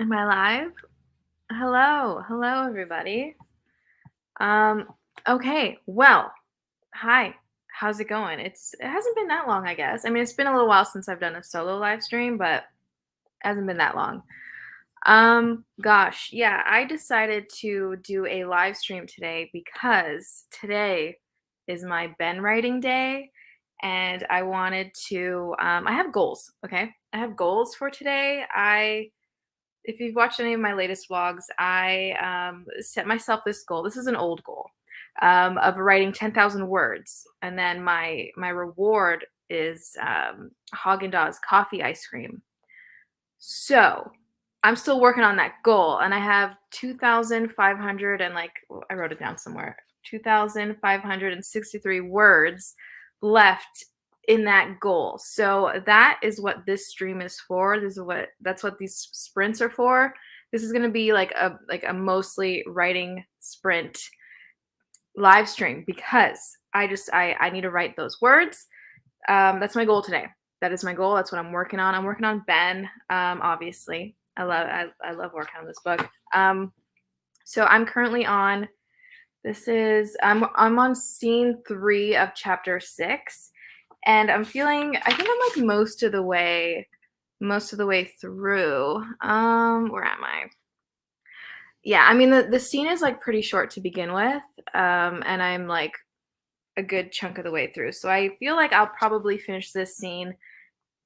Am I live? Hello. Hello, everybody. Um, okay. Well, hi. How's it going? It hasn't been that long, I guess. I mean, it's been a little while since I've done a solo live stream, but it hasn't been that long. Gosh, yeah, I decided to do a live stream today because today is my Ben writing day, and I wanted to I have goals, okay? I have goals for today. I If you've watched any of my latest vlogs, I set myself this goal. This is an old goal of writing 10,000 words, and then my reward is Haagen-Dazs coffee ice cream. So I'm still working on that goal, and I have 2,500 and I wrote it down somewhere. 2,563 words left in that goal. So that is what this stream is for. That's what these sprints are for. This is going to be like a mostly writing sprint live stream because I need to write those words. That's my goal today. That is my goal. That's what I'm working on. I'm working on Ben. Obviously, I love working on this book. So I'm currently on. I'm on scene 3 of chapter 6, and I'm feeling. I think I'm like most of the way through. Where am I? Yeah, I mean the scene is like pretty short to begin with, and I'm like a good chunk of the way through. So I feel like I'll probably finish this scene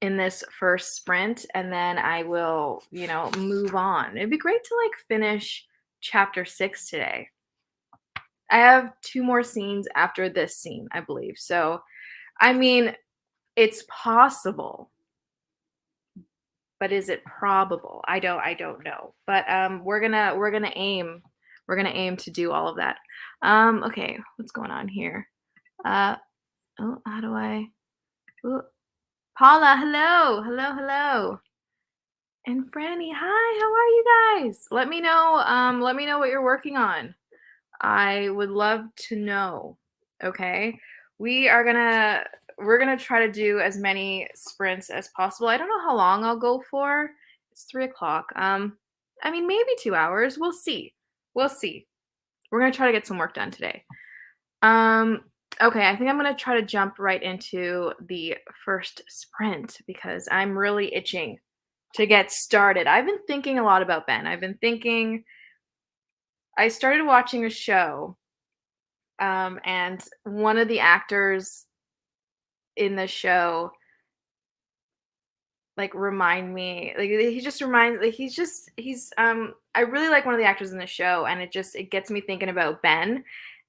in this first sprint, and then I will, move on. It'd be great to like finish chapter 6 today. I have 2 more scenes after this scene, I believe. So, I mean, it's possible, but is it probable? I don't know. But we're going to aim to do all of that. Okay, what's going on here? Uh how do I ooh, Paula, hello. Hello, hello. And Franny, hi, how are you guys? Let me know what you're working on. I would love to know. Okay. We are gonna we're gonna try to do as many sprints as possible. I don't know how long I'll go for. It's 3 o'clock. I mean maybe 2 hours. We'll see. We'll see. We're gonna try to get some work done today. Um, okay, I think I'm gonna try to jump right into the first sprint because I'm really itching to get started. I've been thinking a lot about Ben. I started watching a show, and one of the actors in the show like remind me like he just reminds like he's I really like one of the actors in the show, and it gets me thinking about Ben.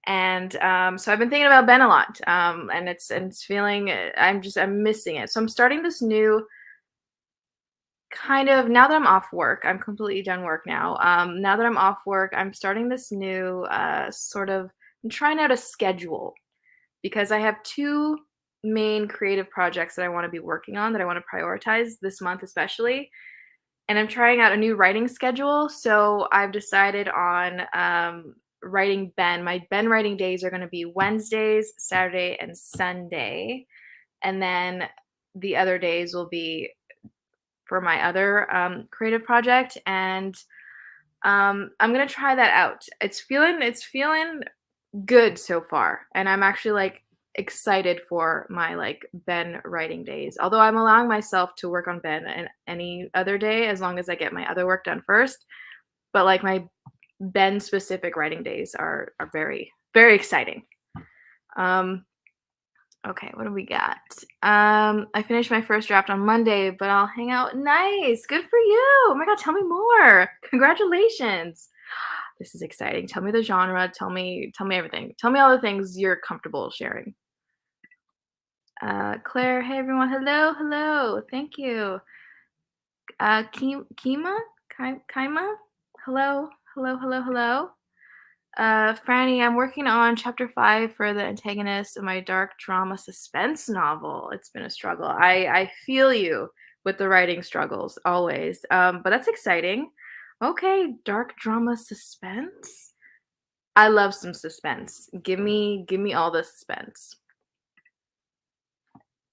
And so I've been thinking about Ben a lot, and it's feeling I'm missing it. So I'm starting this new kind of now that I'm off work. I'm completely done work now. Now that I'm off work, I'm starting this new sort of. I'm trying out a schedule because I have two main creative projects that I want to be working on that I want to prioritize this month, especially. And I'm trying out a new writing schedule. So I've decided on writing Ben. My Ben writing days are going to be Wednesdays, Saturday, and Sunday. And then the other days will be for my other creative project. And I'm going to try that out. It's feeling good so far, and I'm actually like excited for my like Ben writing days. Although I'm allowing myself to work on Ben and any other day as long as I get my other work done first. But like my Ben specific writing days are very very exciting. Um okay, what do we got? I finished my first draft on Monday, but I'll hang out. Nice. Good for you. Oh my god, tell me more. Congratulations. This is exciting. Tell me the genre. Tell me everything. Tell me all the things you're comfortable sharing. Claire, hey everyone. Hello, hello. Thank you. Kima? Kaima? Hello, hello, hello, hello. Franny, I'm working on chapter 5 for the antagonist of my dark drama suspense novel. It's been a struggle. I feel you with the writing struggles always. But that's exciting. Okay, dark drama suspense. I love some suspense. Give me all the suspense.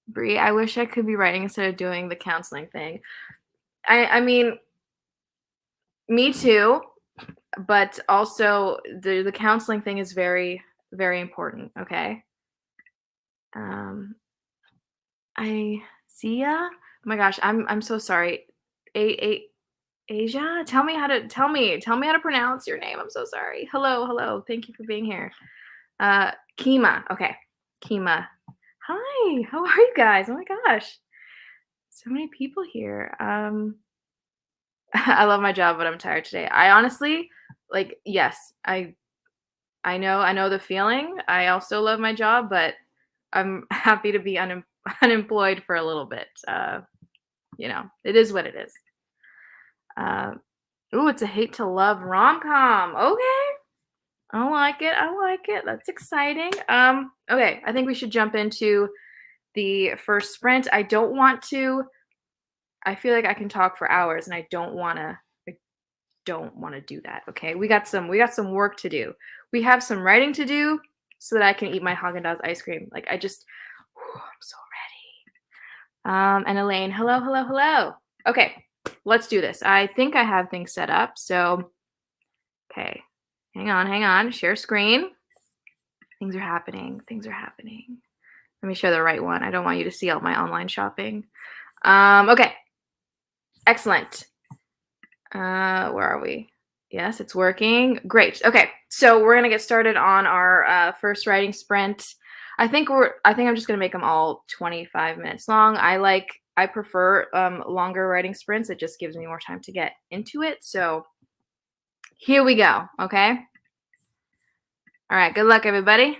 Brie, I wish I could be writing instead of doing the counseling thing. I mean, Me too, but also the counseling thing is very, very important, okay? Um, I Zia? Oh my gosh, I'm so sorry. A Asia? Tell me how to pronounce your name. I'm so sorry. Hello, hello. Thank you for being here. Kima. Okay. Kima. Hi. How are you guys? Oh my gosh. So many people here. I love my job, but I'm tired today. I honestly like yes, I know the feeling. I also love my job, but I'm happy to be unemployed for a little bit. It is what it is. Uh, ooh, it's a hate to love rom-com. Okay. I like it. I like it. That's exciting. Okay, I think we should jump into the first sprint. I feel like I can talk for hours and I don't want to do that. Okay. We got some work to do. We have some writing to do so that I can eat my Haagen-Dazs ice cream. Like I just I'm so ready. And Elaine, hello, hello, hello. Okay, let's do this. I think I have things set up. So, okay. Hang on. Share screen. Things are happening. Things are happening. Let me share the right one. I don't want you to see all my online shopping. Okay. Excellent. Where are we? Yes, it's working. Great. Okay. So we're gonna get started on our first writing sprint. I think I'm just gonna make them all 25 minutes long. I prefer longer writing sprints. It just gives me more time to get into it. So here we go. Okay. All right. Good luck, everybody.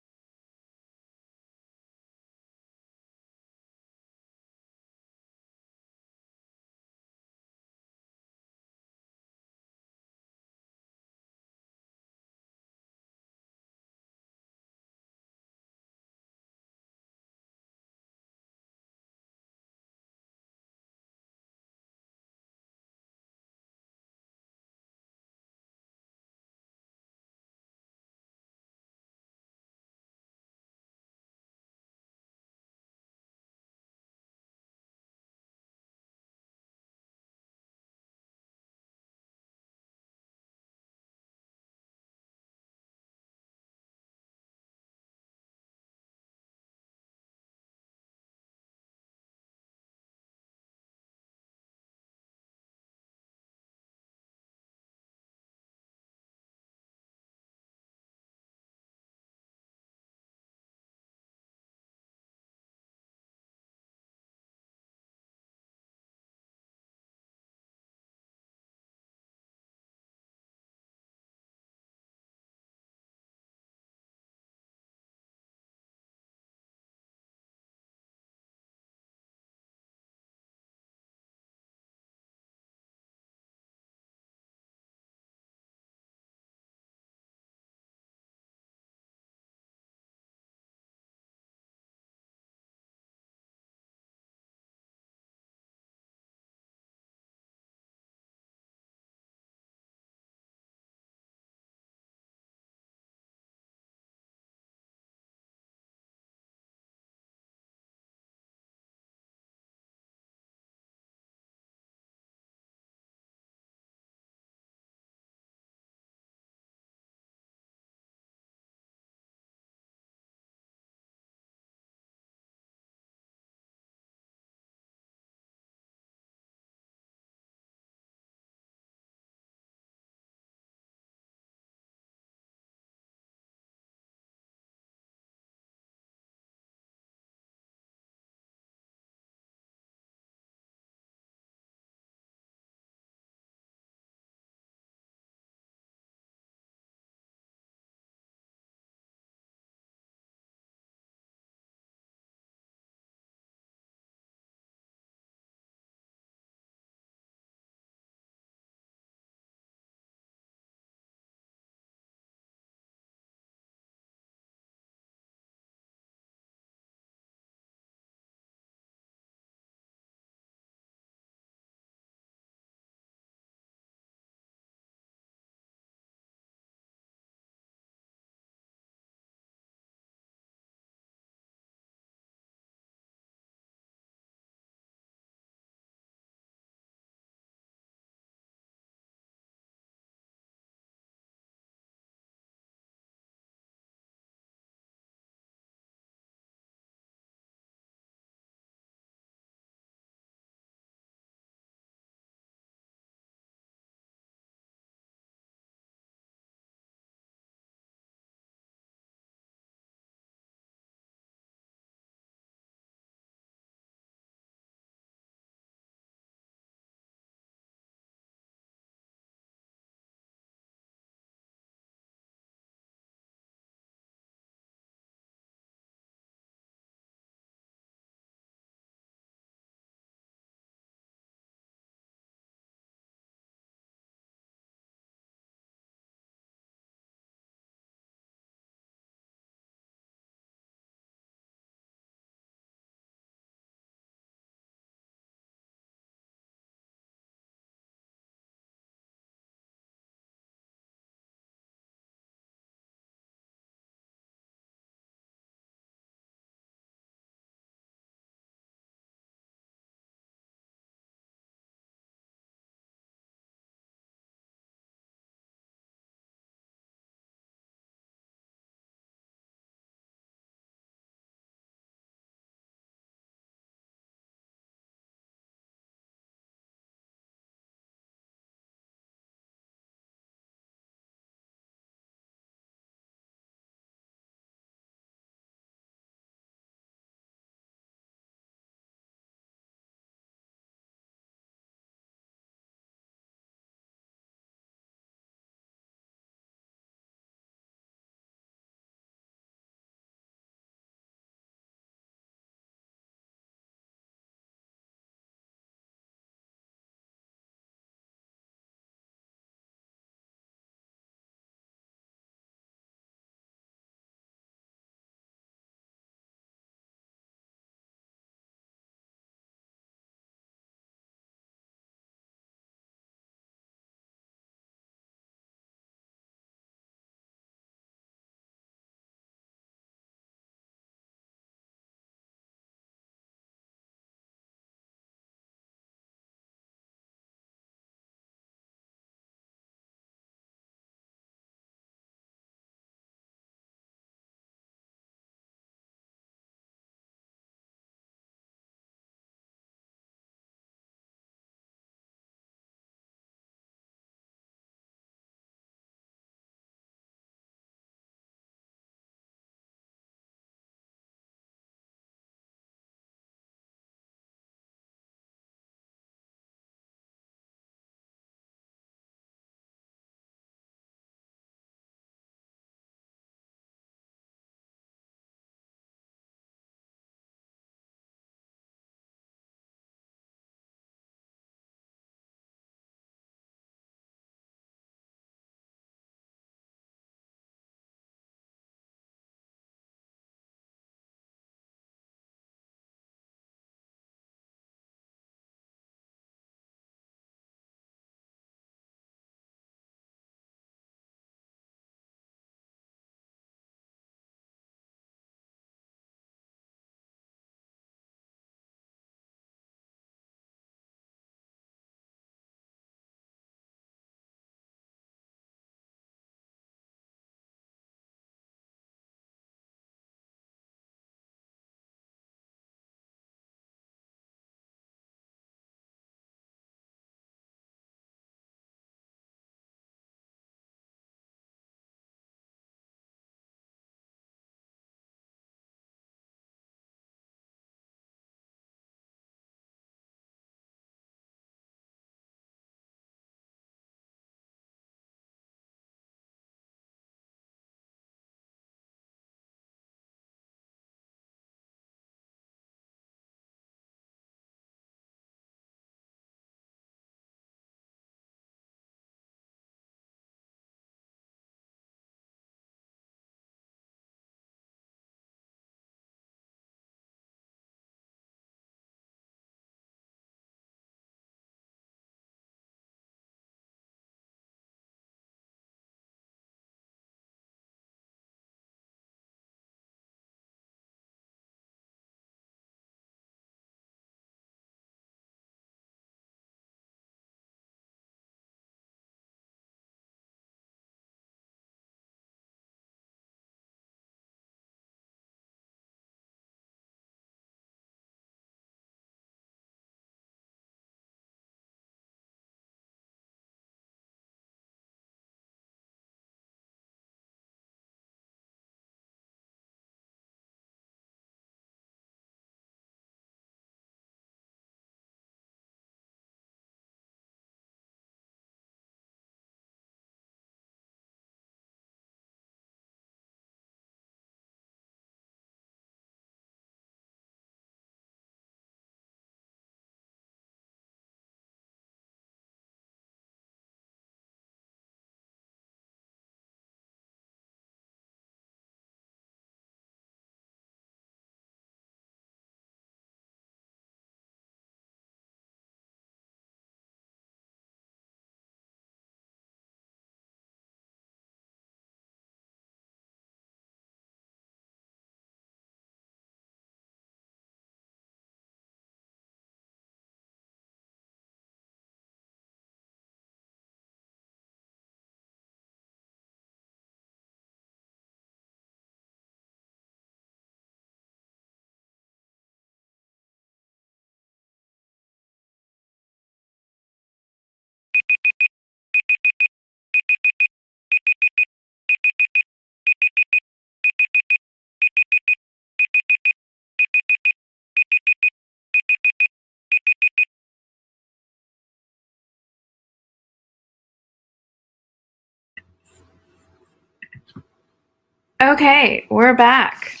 Okay, we're back.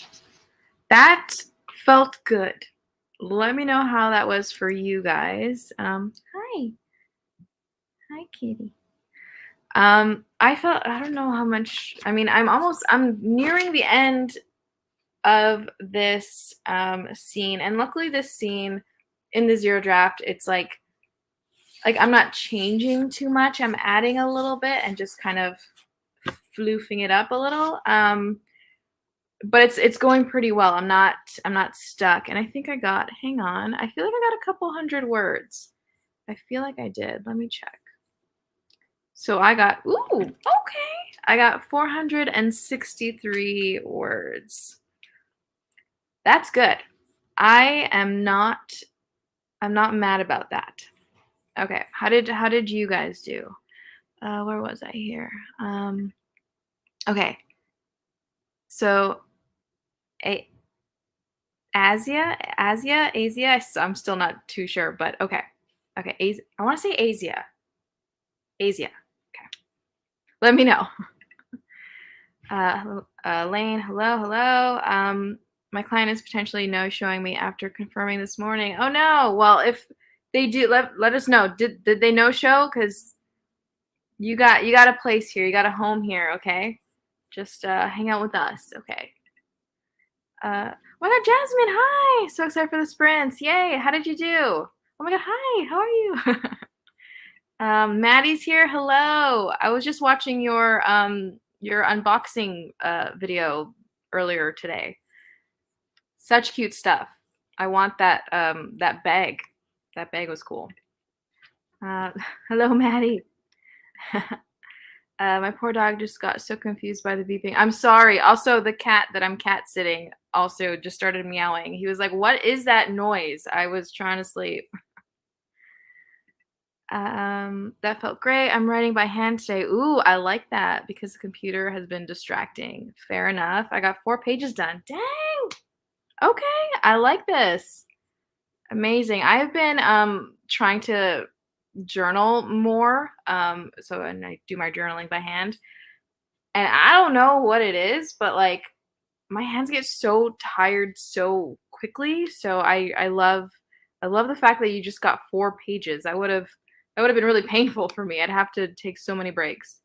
That felt good. Let me know how that was for you guys. Hi. Hi, Katie. I don't know how much, I mean, I'm nearing the end of this scene, and luckily this scene in the zero draft, it's like I'm not changing too much. I'm adding a little bit and just kind of floofing it up a little. But it's going pretty well. I'm not stuck. And I think I got, hang on, I feel like I got a couple hundred words. I feel like I did. Let me check. So I got, ooh, okay. I got 463 words. That's good. I am not I'm not mad about that. Okay. How did you guys do? Where was I here? Okay. So a Asia. I'm still not too sure, but okay. Okay, I want to say Asia. Asia. Okay. Let me know. Lane, hello. My client is potentially no showing me after confirming this morning. Oh no. Well, if they do, let us know. Did they no show? Because you got a place here. You got a home here. Okay. Just hang out with us. Okay. Why not Jasmine? Hi. So excited for the sprints. Yay. How did you do? Oh my god. Hi. How are you? Maddie's here. Hello. I was just watching your unboxing video earlier today. Such cute stuff. I want that bag. That bag was cool. Uh, hello, Maddie. My poor dog just got so confused by the beeping. I'm sorry. Also, the cat that I'm cat sitting also just started meowing. He was like, "What is that noise?" I was trying to sleep. That felt great. I'm writing by hand today. Ooh, I like that because the computer has been distracting. Fair enough. I got 4 pages done. Dang. Okay, I like this. Amazing. I've been trying to journal more. And I do my journaling by hand. And I don't know what it is, but like my hands get so tired so quickly. So I love the fact that you just got 4 pages. That would have been really painful for me. I'd have to take so many breaks.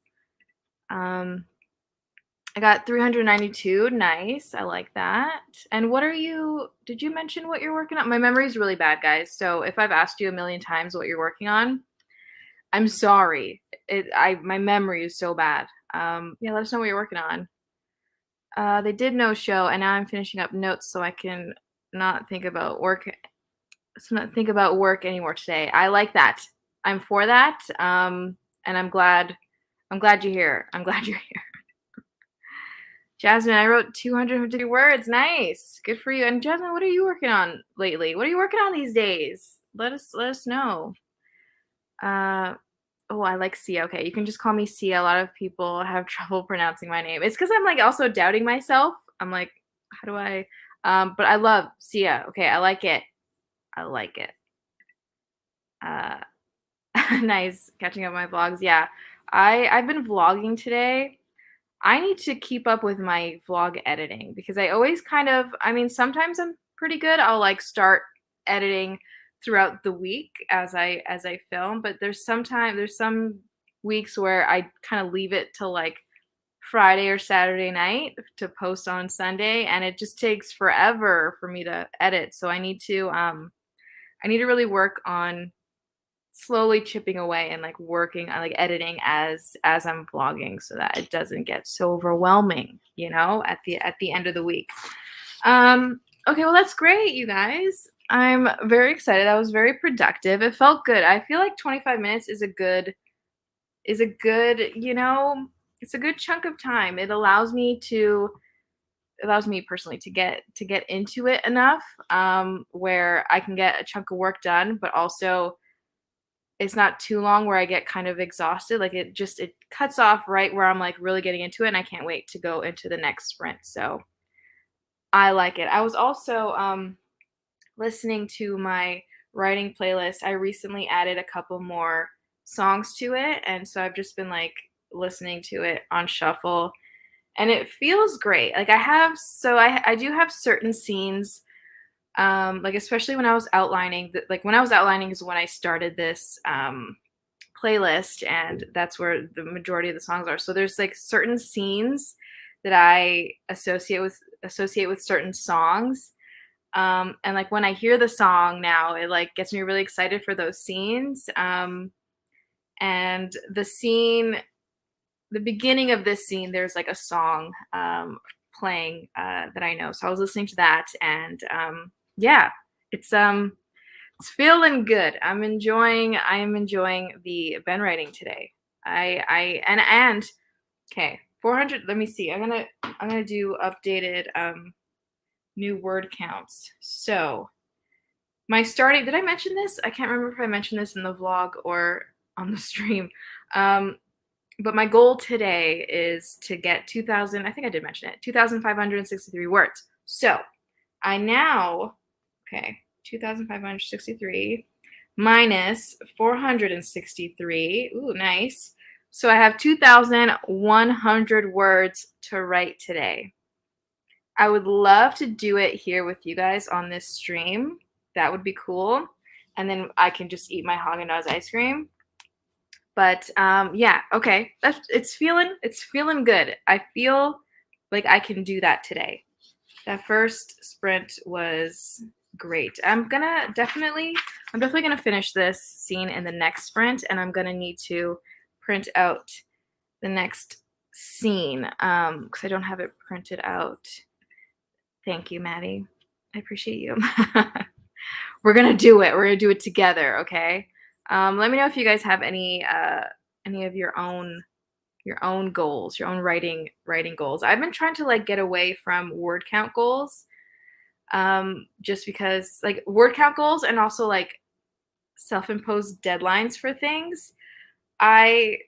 Um, I got 392. Nice. I like that. And did you mention what you're working on? My memory's really bad, guys. So if I've asked you a million times what you're working on, I'm sorry. My memory is so bad. Yeah, let us know what you're working on. They did no show, and now I'm finishing up notes so I can not think about work. Not think about work anymore today. I like that. I'm for that. And I'm glad. I'm glad you're here. I'm glad you're here. Jasmine, I wrote 250 words. Nice. Good for you. And Jasmine, what are you working on lately? What are you working on these days? Let us know. Oh, I like Sia. Okay, you can just call me Sia. A lot of people have trouble pronouncing my name. It's because I'm like also doubting myself. I'm like, how do I? But I love Sia. Okay, I like it. I like it. Uh, nice catching up my vlogs. Yeah, I've been vlogging today. I need to keep up with my vlog editing because I always I mean, sometimes I'm pretty good. I'll like start editing throughout the week as I film, but there's some weeks where I kind of leave it till like Friday or Saturday night to post on Sunday, and it just takes forever for me to edit. So I need to really work on slowly chipping away and like working on like editing as I'm vlogging so that it doesn't get so overwhelming, at the end of the week. Okay, well that's great, you guys. I'm very excited. I was very productive. It felt good. I feel like 25 minutes is a good, it's a good chunk of time. It allows me personally to get into it enough where I can get a chunk of work done, but also it's not too long where I get kind of exhausted. Like it cuts off right where I'm like really getting into it and I can't wait to go into the next sprint. So I like it. I was also listening to my writing playlist. I recently added a couple more songs to it. And so I've just been like listening to it on shuffle. and it feels great. Like I do have certain scenes, like especially when I was outlining, like when I was outlining is when I started this playlist, and that's where the majority of the songs are. So there's like certain scenes that I associate with certain songs. And like when I hear the song now, it like gets me really excited for those scenes. And the beginning of this scene, there's like a song playing that I know. So I was listening to that, and yeah, it's feeling good. I am enjoying the Ben writing today. And okay, 400. Let me see. I'm gonna do updated new word counts. So my starting. Did I mention this? I can't remember if I mentioned this in the vlog or on the stream. Um, but my goal today is to get 2,000. I think I did mention it. 2,563 words. So I now, okay, 2,563 minus 463. Ooh, nice. So I have 2,100 words to write today. I would love to do it here with you guys on this stream. That would be cool. And then I can just eat my Haagen-Dazs ice cream. But yeah, okay. It's feeling good. I feel like I can do that today. That first sprint was great. I'm definitely gonna finish this scene in the next sprint, and I'm gonna need to print out the next scene because I don't have it printed out. Thank you, Maddie. I appreciate you. We're gonna do it. We're gonna do it together, okay? Let me know if you guys have any of your own goals, your own writing goals. I've been trying to like get away from word count goals, just because like word count goals and also like self-imposed deadlines for things. I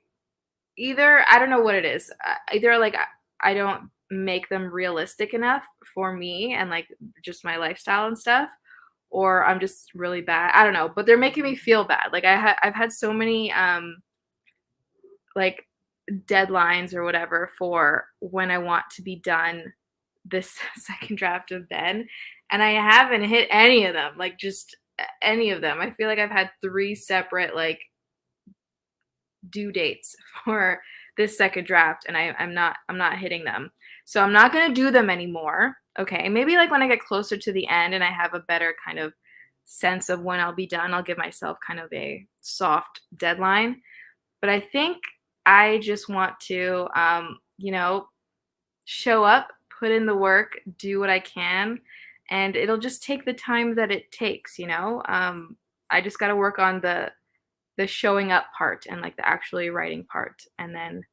I don't know what it is. Either like I don't make them realistic enough for me and like just my lifestyle and stuff, or I'm just really bad. I don't know, but they're making me feel bad. Like I've had so many like deadlines or whatever for when I want to be done this second draft of Ben, and I haven't hit any of them. Like just any of them. I feel like I've had 3 separate like due dates for this second draft, and I'm not hitting them. So I'm not gonna do them anymore. Okay, maybe like when I get closer to the end and I have a better kind of sense of when I'll be done, I'll give myself kind of a soft deadline. But I think I just want to, show up, put in the work, do what I can, and it'll just take the time that it takes. I just got to work on the showing up part and like the actually writing part, and then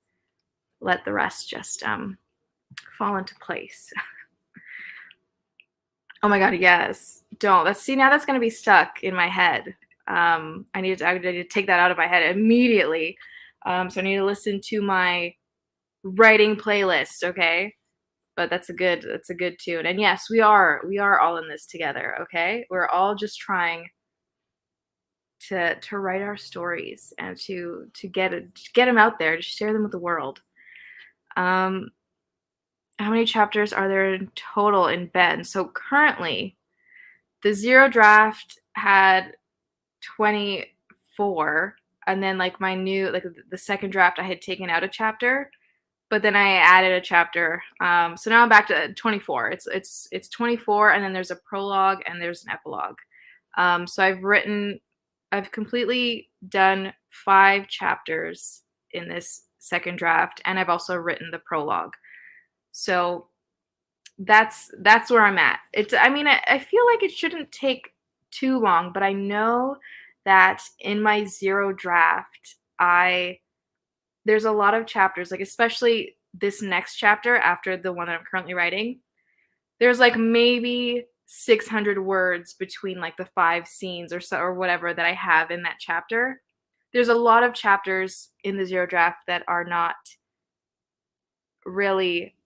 let the rest just fall into place. Oh my god, yes. Don't. Now that's gonna be stuck in my head. I need to take that out of my head immediately. So I need to listen to my writing playlist, okay? But that's a good tune. And yes, we are all in this together, okay? We're all just trying to write our stories and to get them out there, to share them with the world. How many chapters are there in total in Ben? So currently, the zero draft had 24, and then like my new like the second draft I had taken out a chapter, but then I added a chapter. So now I'm back to 24. It's 24, and then there's a prologue and there's an epilogue. So I've completely done 5 chapters in this second draft, and I've also written the prologue. So that's where I'm at. I feel like it shouldn't take too long, but I know that in my zero draft, there's a lot of chapters, like especially this next chapter after the one that I'm currently writing. There's like maybe 600 words between like the 5 scenes or so or whatever that I have in that chapter. There's a lot of chapters in the zero draft that are not really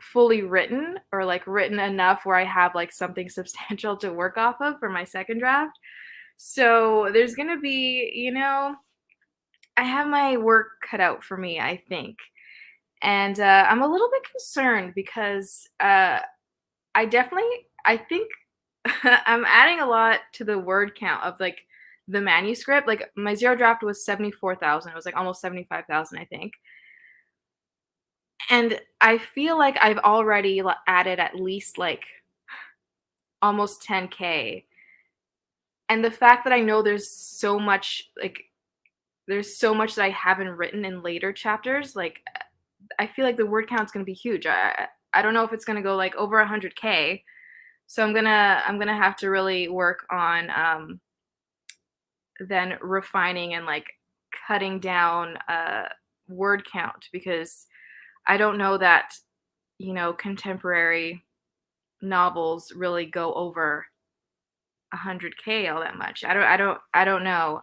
fully written or like written enough where I have like something substantial to work off of for my second draft. So there's going to be, I have my work cut out for me, I think. And I'm a little bit concerned because I think I'm adding a lot to the word count of like the manuscript. Like my zero draft was 74,000. It was like almost 75,000, I think. And I feel like I've already added at least like almost 10K. And the fact that I know there's so much that I haven't written in later chapters, like I feel like the word count's gonna be huge. I don't know if it's gonna go like over 100K. So I'm gonna have to really work on then refining and like cutting down word count because I don't know that contemporary novels really go over 100K all that much. I don't know.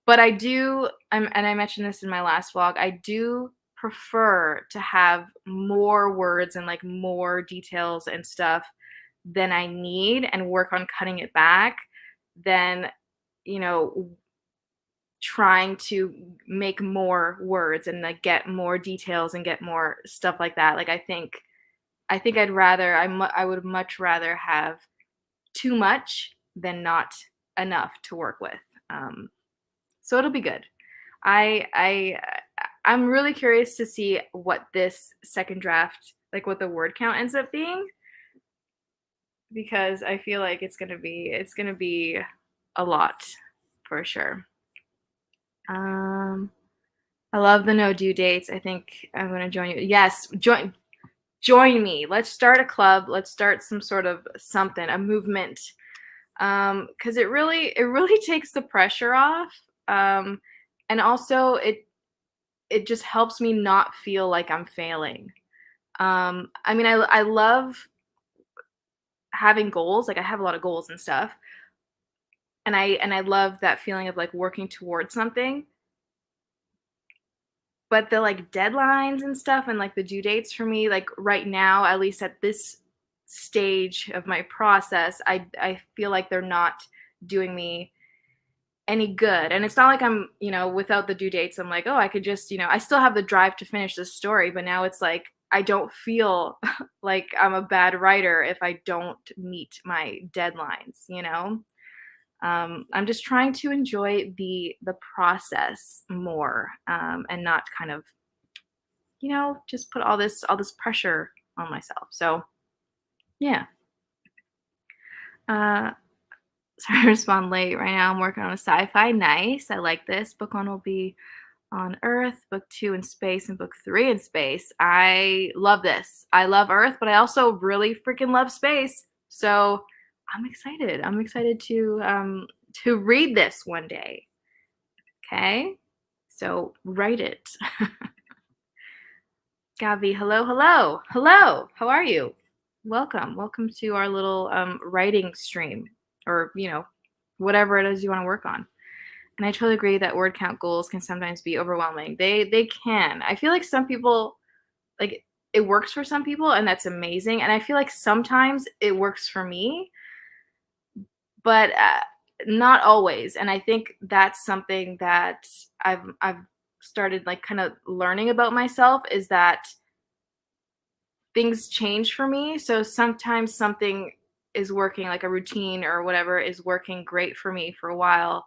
But I do, and I mentioned this in my last vlog. I do prefer to have more words and like more details and stuff than I need, and work on cutting it back than you know trying to make more words and like get more details and get more stuff like that. Like I think I would much rather have too much than not enough to work with. Um, so it'll be good. I'm really curious to see what this second draft, like what the word count ends up being, because I feel like it's gonna be a lot for sure. Um, I love the no due dates. I think I'm gonna join you. Yes, join me. Let's start a club. Let's start some sort of something, a movement. Because it really takes the pressure off. And also it just helps me not feel like I'm failing. I mean, I love having goals. Like I have a lot of goals and stuff, and I love that feeling of like working towards something. But the like deadlines and stuff and like the due dates for me, like right now, at least at this stage of my process, I feel like they're not doing me any good. And it's not like I'm without the due dates, I'm like, oh, I could just I still have the drive to finish this story, but now it's like I don't feel like I'm a bad writer if I don't meet my deadlines. I'm just trying to enjoy the process more, and not kind of just put all this pressure on myself. So yeah. Uh, sorry to respond late. Right now, I'm working on a sci-fi. Nice. I like this. Book one will be on Earth. Book two in space, and book three in space. I love this. I love Earth, but I also really freaking love space. So I'm excited. I'm excited to read this one day. Okay. So write it. Gavi, hello, hello, hello. How are you? Welcome to our little writing stream, or whatever it is you want to work on. And I totally agree that word count goals can sometimes be overwhelming. They can. I feel like some people, like, it works for some people, and that's amazing. And I feel like sometimes it works for me, but not always. And I think that's something that I've started like kind of learning about myself, is that things change for me. So sometimes something is working, like a routine or whatever is working great for me for a while,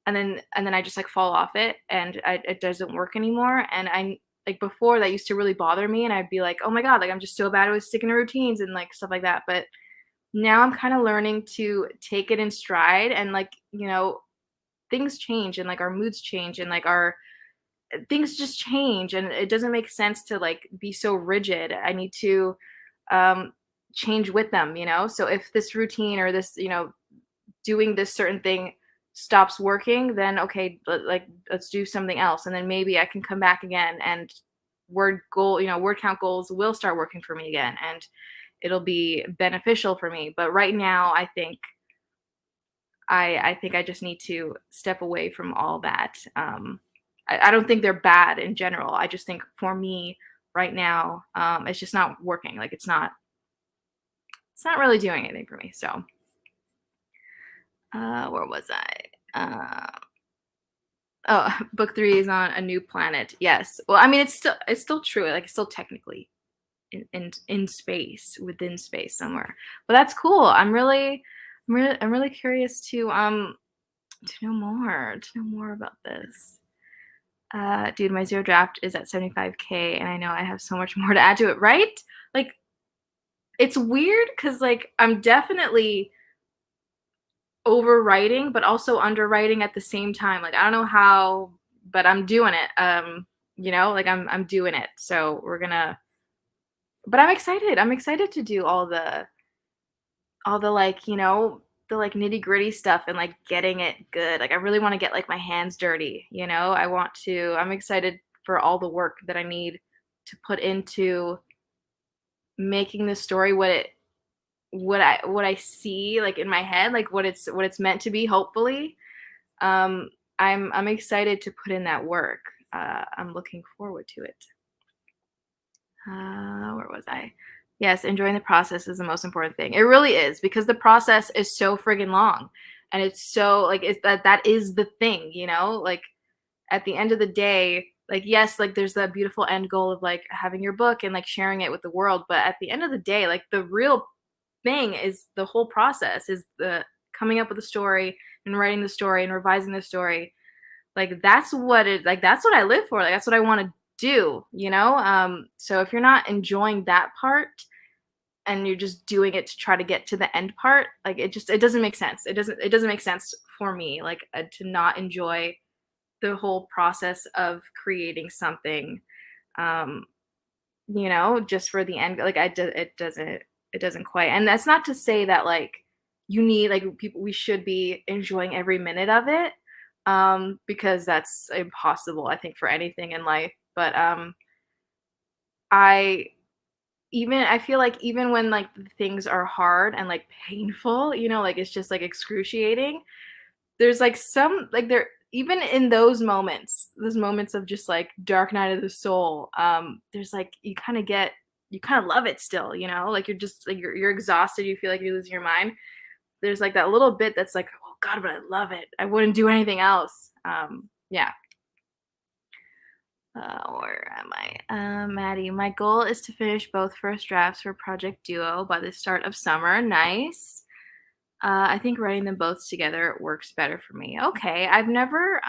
and then I just like fall off it, and it doesn't work anymore. And I like before that used to really bother me, and I'd be like, oh my god, like I'm just so bad with sticking to routines and like stuff like that. But now I'm kind of learning to take it in stride, and like things change, and like our moods change, and like our things just change, and it doesn't make sense to like be so rigid. I need to um change with them. So if this routine or this doing this certain thing stops working, then okay, like let's do something else, and then maybe I can come back again, and word count goals will start working for me again, and it'll be beneficial for me. But right now I think I just need to step away from all that. I don't think they're bad in general. I just think for me right now, it's just not working. Like it's not really doing anything for me. So where was I? Oh, book 3 is on a new planet. Yes. Well, I mean, it's still true. Like, it's still technically in space, within space somewhere. But that's cool. I'm really curious to know more about this. Dude, my zero draft is at 75K, and I know I have so much more to add to it, right? Like, it's weird because like I'm definitely overwriting, but also underwriting at the same time. Like, I don't know how, but I'm doing it. Like I'm doing it. So we're gonna. But I'm excited. I'm excited to do all the like the like nitty gritty stuff and like getting it good. Like, I really want to get like my hands dirty. I want to. I'm excited for all the work that I need to put into making the story what I see like in my head, like what it's meant to be, hopefully. I'm excited to put in that work. I'm looking forward to it. Where was I? Yes, enjoying the process is the most important thing. It really is because the process is so friggin' long, and it's so like that is the thing, like at the end of the day, like yes, like there's that beautiful end goal of like having your book and like sharing it with the world, but at the end of the day, like the real thing is the whole process is the coming up with a story and writing the story and revising the story. Like that's what I live for. Like that's what I want to do. So if you're not enjoying that part and you're just doing it to try to get to the end part, like it doesn't make sense. It doesn't make sense for me, like to not enjoy the whole process of creating something. Um just for the end. Like it doesn't quite. And that's not to say that like you need like people we should be enjoying every minute of it. Because that's impossible, I think, for anything in life. But I I feel like even when like things are hard and like painful, like it's just like excruciating, there's like some like there even in those moments of just like dark night of the soul, there's like you kind of love it still, like you're just like you're exhausted, you feel like you're losing your mind. There's like that little bit that's like, oh god, but I love it. I wouldn't do anything else. Yeah. Where am I? Maddie, my goal is to finish both first drafts for Project Duo by the start of summer. Nice. I think writing them both together works better for me. Okay, I've never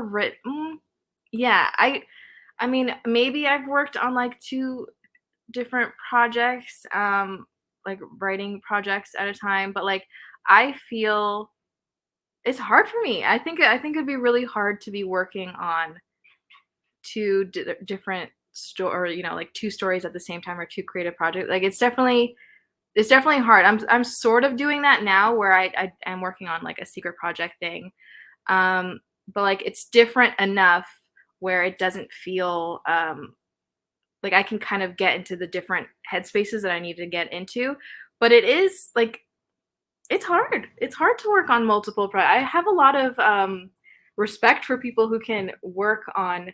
written. Yeah, I mean, maybe I've worked on like two different projects, like writing projects at a time, but like I feel it's hard for me. I think it'd be really hard to be working on two different story, like two stories at the same time or two creative projects. Like it's definitely hard. I'm sort of doing that now where I am working on like a secret project thing. But like it's different enough where it doesn't feel like I can kind of get into the different headspaces that I need to get into. But it is like it's hard. It's hard to work on multiple I have a lot of respect for people who can work on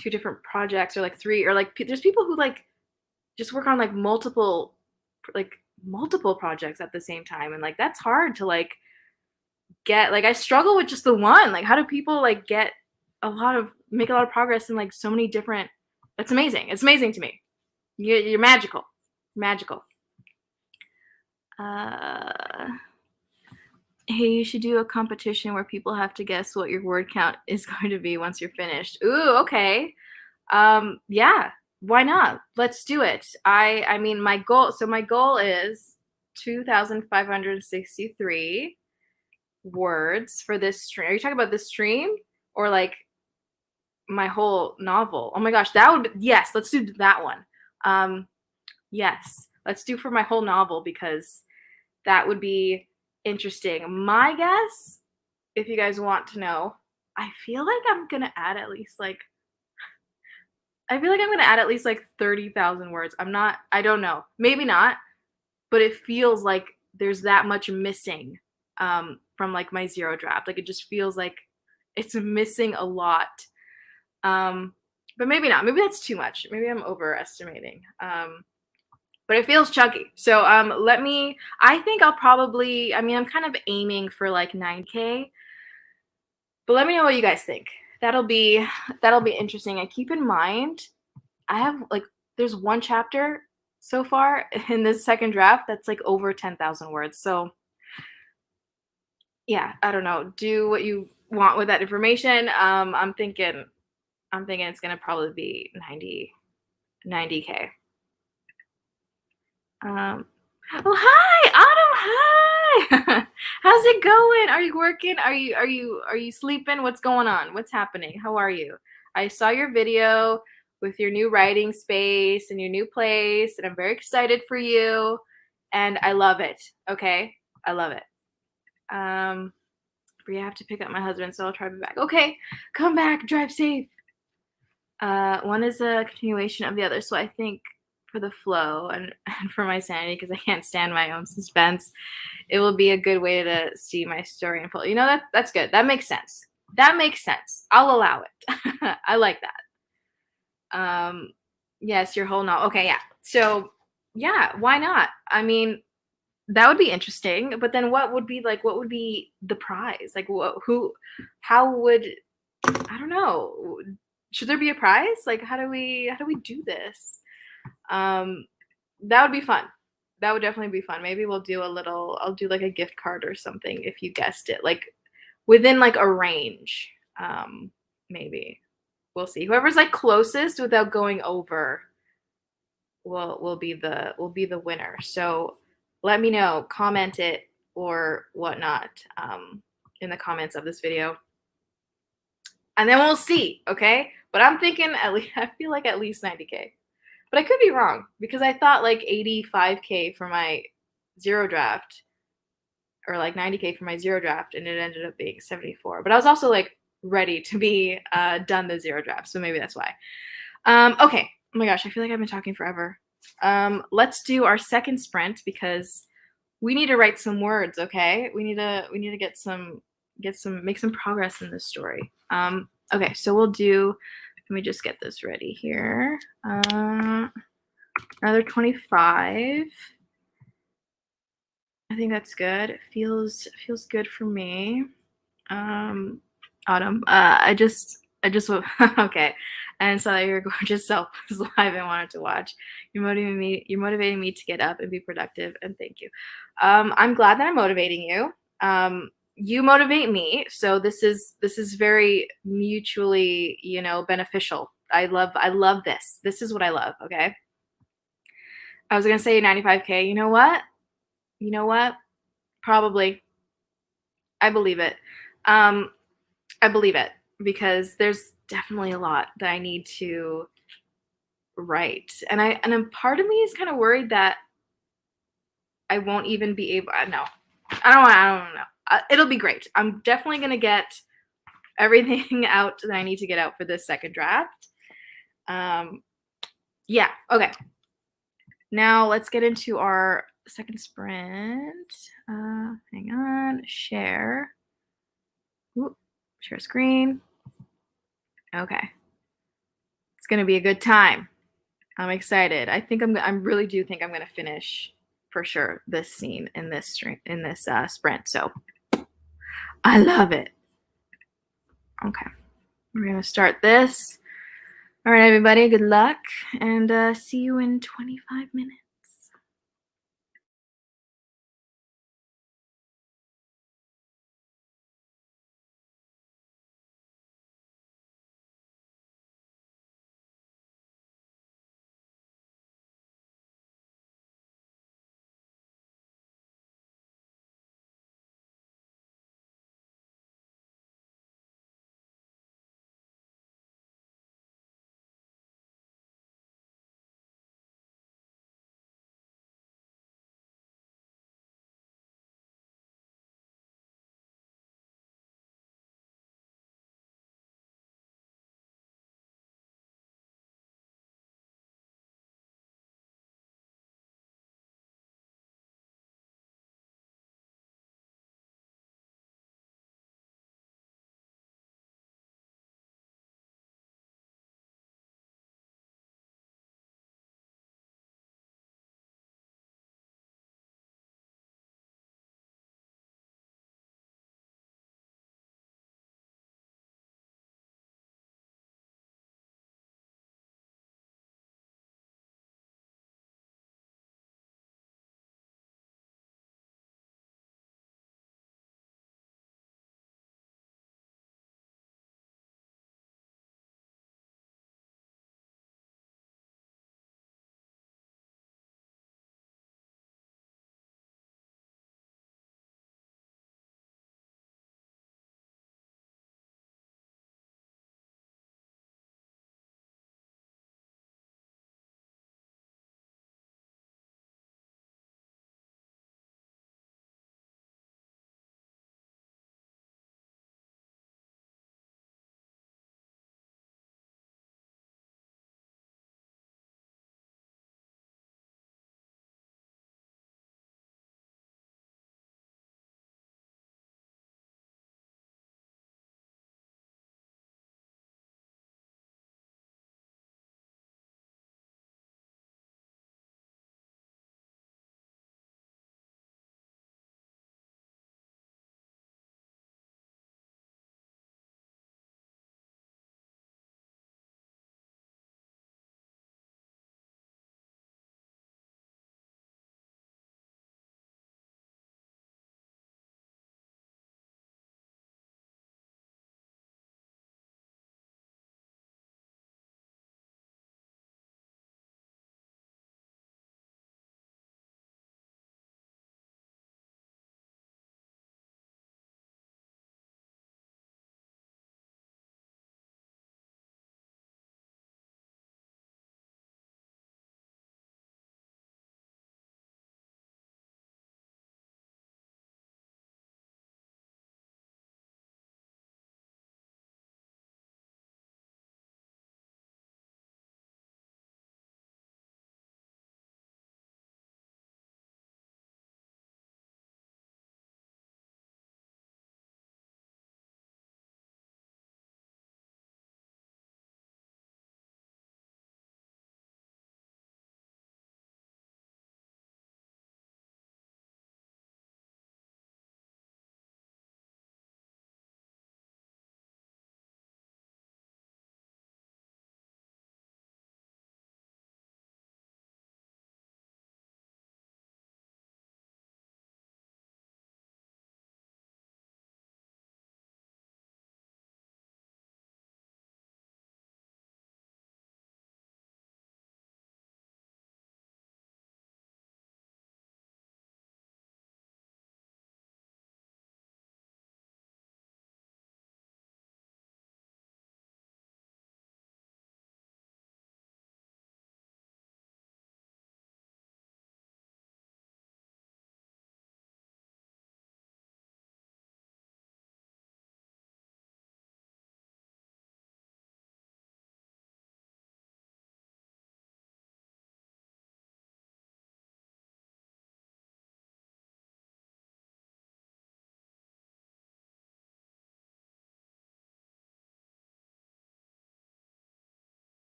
two different projects or like three or like there's people who like just work on like multiple projects at the same time, and like that's hard to like get. Like I struggle with just the one. Like how do people like make a lot of progress in like so many different. It's amazing. It's amazing to me. You're magical. Magical. uh Hey, you should do a competition where people have to guess what your word count is going to be once you're finished. Ooh, okay. Yeah, why not? Let's do it. I mean my goal is 2,563 words for this stream. Are you talking about this stream or like my whole novel? Oh my gosh, yes, let's do that one. Um yes, let's do for my whole novel because that would be interesting. My guess, if you guys want to know, I feel like I'm going to add at least like I feel like I'm gonna add at least like 30,000 words. I don't know. Maybe not, but it feels like there's that much missing from like my zero draft. Like it just feels like it's missing a lot. Um, but maybe not. Maybe that's too much. Maybe I'm overestimating. But it feels chunky. So I think I'll probably, I mean, I'm kind of aiming for like 9K. But let me know what you guys think. That'll be that'll be interesting. And keep in mind, I have like there's one chapter so far in this second draft that's like over 10,000 words. So yeah, I don't know. Do what you want with that information. I'm thinking it's gonna probably be 90K. Um, oh hi, Autumn. Hi. How's it going? Are you working? Are you sleeping? What's going on? What's happening? How are you? I saw your video with your new writing space and your new place, and I'm very excited for you. And I love it. Okay, I love it. Bria, I have to pick up my husband, so I'll try to be back. Okay, come back. Drive safe. One is a continuation of the other, so I think for the flow and for my sanity, because I can't stand my own suspense, it will be a good way to see my story in full. You know, that's good. That makes sense. That makes sense. I'll allow it. I like that. Yes, your whole novel. Okay, yeah. So yeah, why not? I mean, that would be interesting. But then what would be the prize? Like how would I don't know. Should there be a prize? Like how do we do this? Um, that would be fun. That would definitely be fun. Maybe I'll do like a gift card or something if you guessed it. Like within like a range. Maybe. We'll see. Whoever's like closest without going over will be the winner. So let me know, comment it or whatnot in the comments of this video. And then we'll see, okay? But I'm thinking at least I feel like at least 90K. But I could be wrong because I thought like 85K for my zero draft or like 90K for my zero draft and it ended up being 74. But I was also like ready to be done the zero draft, so maybe that's why. Okay. Oh my gosh, I feel like I've been talking forever. Let's do our second sprint because we need to write some words, okay? We need to make some progress in this story. Okay, so let me just get this ready here. Another 25. I think that's good. It feels good for me. Autumn. I just okay. And saw that your gorgeous self was live and wanted to watch. You're motivating me to get up and be productive, and thank you. I'm glad that I'm motivating you. You motivate me, so this is very mutually, beneficial. I love this. This is what I love, okay? I was gonna say 95K. You know what? You know what? Probably. I believe it. Um, I believe it because there's definitely a lot that I need to write, and a part of me is kind of worried that I won't even be able. No, I don't know. It'll be great. I'm definitely gonna get everything out that I need to get out for this second draft. Yeah. Okay. Now let's get into our second sprint. Hang on. Share. Ooh, share screen. Okay. It's gonna be a good time. I'm excited. I really do think I'm gonna finish for sure this scene in this sprint. So I love it. Okay, we're gonna start this. All right, everybody. Good luck, and see you in 25 minutes.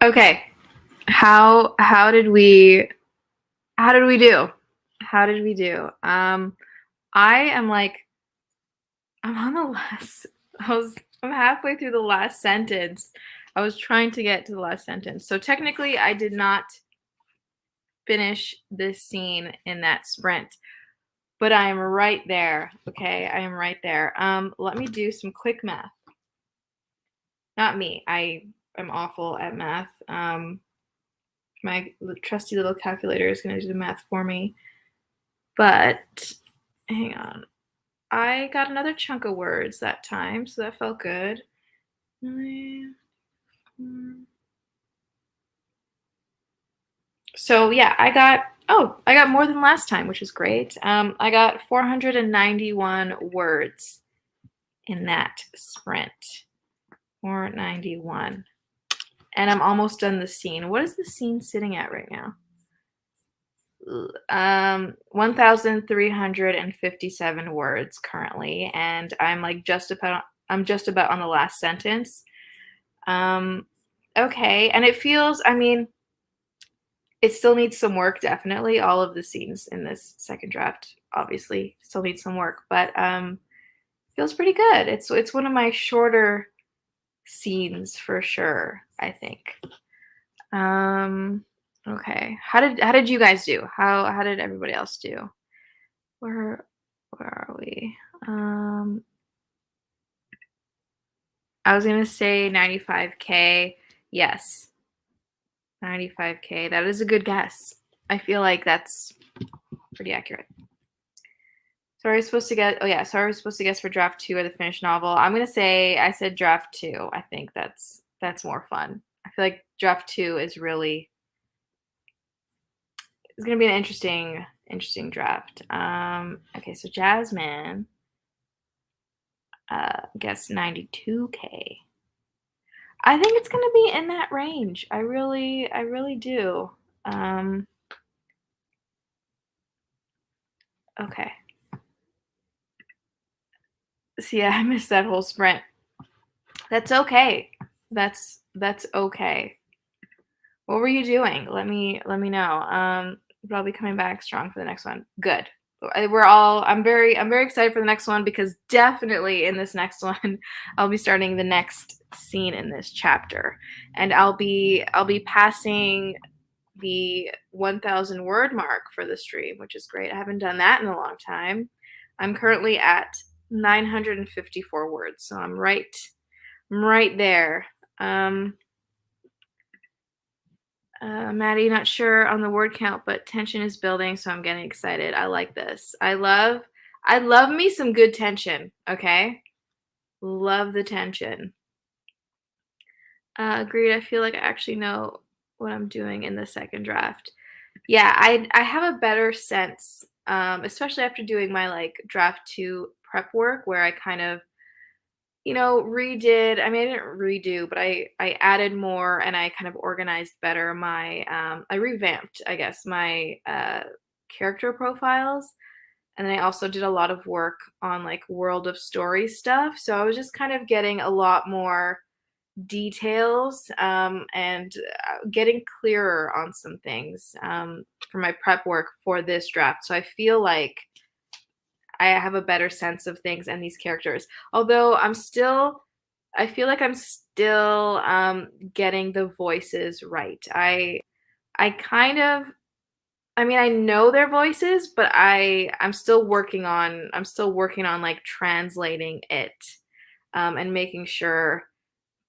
Okay. How did we do? How did we do? I am like I'm on the last I'm halfway through the last sentence. I was trying to get to the last sentence. So technically I did not finish this scene in that sprint, but I am right there. Okay, I am right there. Let me do some quick math. Not me. I am awful at math. My trusty little calculator is going to do the math for me. But hang on. I got another chunk of words that time, so that felt good. So yeah, I got more than last time, which is great. I got 491 words in that sprint. 491. And I'm almost done the scene. What is the scene sitting at right now? 1,357 words currently, and I'm just about on the last sentence. Okay, and it feels, I mean, it still needs some work, definitely. All of the scenes in this second draft obviously still need some work, but feels pretty good. It's one of my shorter scenes for sure, I think. Okay. How did you guys do? How did everybody else do? Where where are we? I was gonna say 95K. Yes, 95K. That is a good guess. I feel like that's pretty accurate. So are we supposed to get? Oh yeah. So are we supposed to guess for draft two or the finished novel? I'm gonna say I said draft two. I think that's more fun. I feel like draft two is really it's gonna be an interesting draft. Okay, so Jasmine, guess 92K. I think it's gonna be in that range. I really do. Um, okay. So yeah, I missed that whole sprint. That's okay. That's okay. What were you doing? Let me know. But I'll be coming back strong for the next one. Good. I'm very excited for the next one because definitely in this next one I'll be starting the next scene in this chapter. And I'll be passing the 1,000 word mark for the stream, which is great. I haven't done that in a long time. I'm currently at 954 words, so I'm right there. Maddie, not sure on the word count, but tension is building, so I'm getting excited. I like this. I love me some good tension. Okay, love the tension. Agreed. I feel like I actually know what I'm doing in the second draft. Yeah, I have a better sense, especially after doing my like draft two prep work, where I kind of redid. I mean, I didn't redo, but I added more and I kind of organized better my I revamped, I guess, my character profiles. And then I also did a lot of work on like World of Story stuff. So I was just kind of getting a lot more details and getting clearer on some things for my prep work for this draft. So I feel like I have a better sense of things and these characters. Although I feel like I'm still getting the voices right. I kind of, I mean, I know their voices, but I'm still working on like translating it and making sure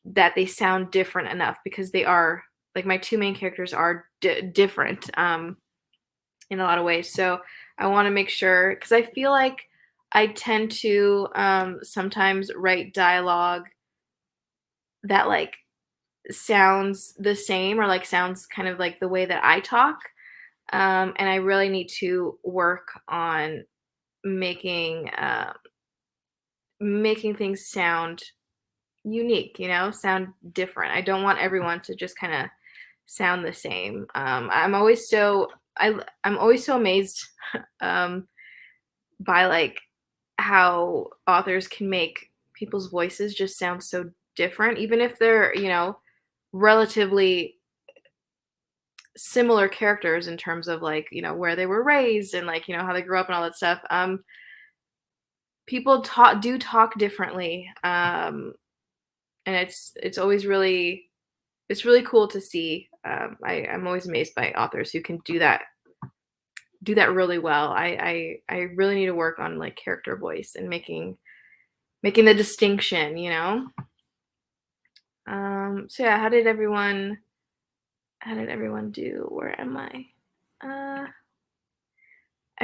that they sound different enough because they are like my two main characters are different in a lot of ways. So I want to make sure because I feel like I tend to sometimes write dialogue that like sounds the same or like sounds kind of like the way that I talk. And I really need to work on making making things sound unique, sound different. I don't want everyone to just kind of sound the same. I'm always so amazed um, by like how authors can make people's voices just sound so different, even if they're relatively similar characters in terms of like, where they were raised and like, how they grew up and all that stuff. People talk differently. And it's always really cool to see. I'm always amazed by authors who can do that really well. I really need to work on like character voice and making the distinction. So yeah, how did everyone do? Where am I? I